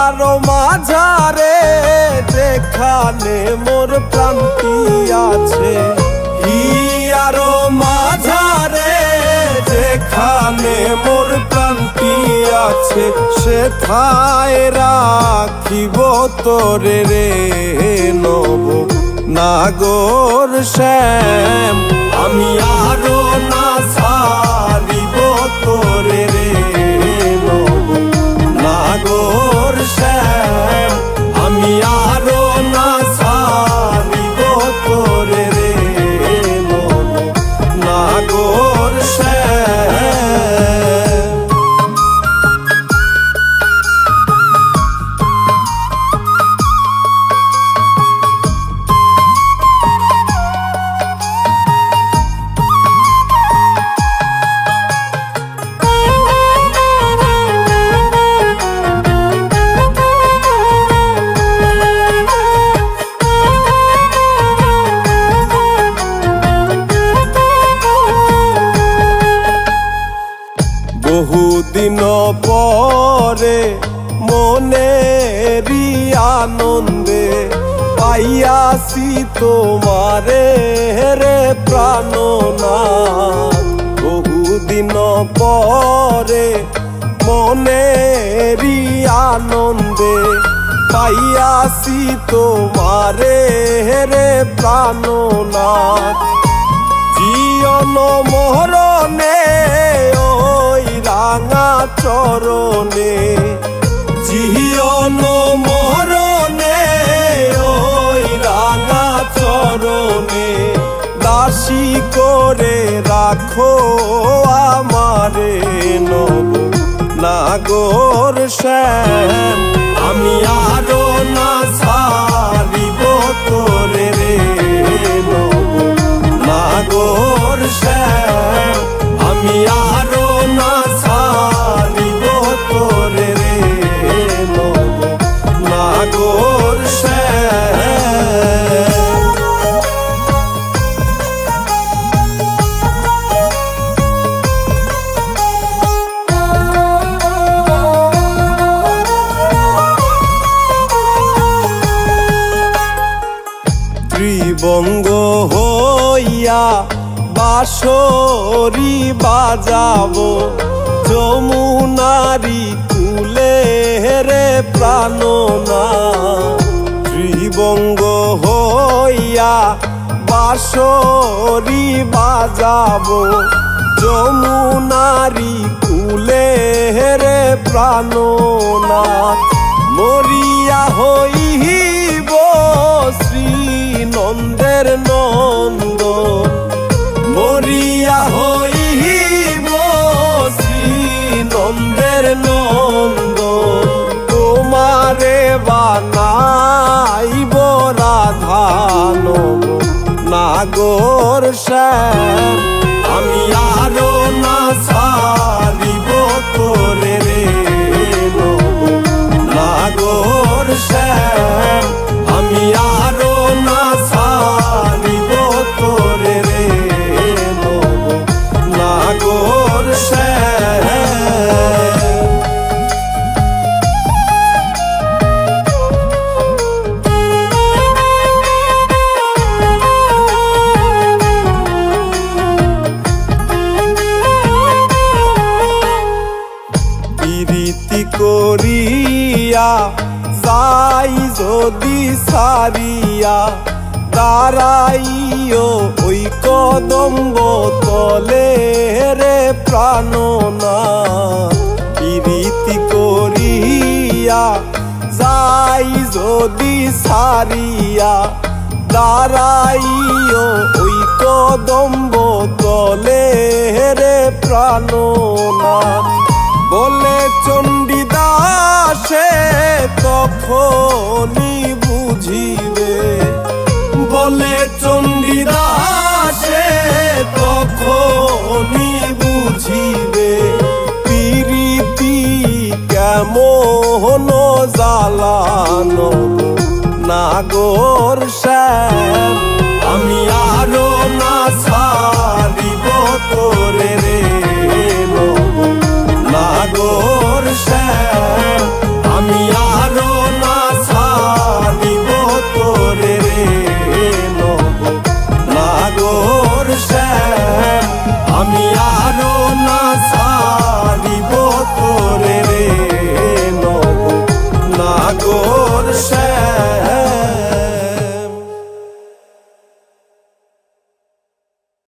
আরো মাঝারে যেখানে মোর প্রান্তি আছে, আরো মাঝারে যেখানে মোর প্রান্তি আছে, সেথায় রাখিব তোরে রে নব নাগর শ্যাম। আমি আরো না ছাড়িব তোরে রে নব নাগর শ্যাম। আমি আরো না ছাড়িব তোরে রে নব নাগর শ্যাম। বহুদিন পরে মনেরই আনন্দে পাইয়াছি তোমারে রে প্রাণনাথ। বহুদিন পরে মনেরই আনন্দে পাইয়াছি তোমারে রে প্রাণনাথ। জীবন মরণে ওই রাঙা চরণে, জীবন মরণে ওই রাঙা চরণে, দাসী করে রাখো আমারে নব নাগর শ্যাম। আমি আরো না ছাড়িব তোরে রে নব নাগর শ্যাম। আমি আরো না ছাড়িব তোরে রে নব নাগর শ্যাম। ত্রিবঙ্গ হইয়া বাঁশরি বাজাবো যমুনারি কূলে রে প্রাণনাথ। ত্রিবঙ্গ হইয়া বাঁশরি বাজাবো যমুনারি কূলে রে প্রাণনাথ। মরিয়া হইব শ্রী নন্দের নন্দ, মরিয়া হইব শ্রী নন্দের নন্দ। তোমারে বানাইব রাধান নাগর শ্যাম। আমি আরো না ছাড়িব তোরে রে নব নাগর শ্যাম। আমি আরো না ছাড়িব তোরে রে নব নাগর শ্যাম। প্রীতি করিয়া যাই যদি সারিয়া, দাঁড়াইও ওই কদম্ব তলে রে প্রাণনাথ। প্রীতি করিয়া যাই যদি সারিয়া, দাঁড়াইও ওই কদম্ব তলে রে প্রাণনাথ। বলে চণ্ডীদাসে তখনই বুঝিবে, বলে চণ্ডীদাসে তখনই বুঝিবে, প্রীতি কেমন জ্বালানো নাগর শ্যাম। আমি আরো না ছাড়িব তোরে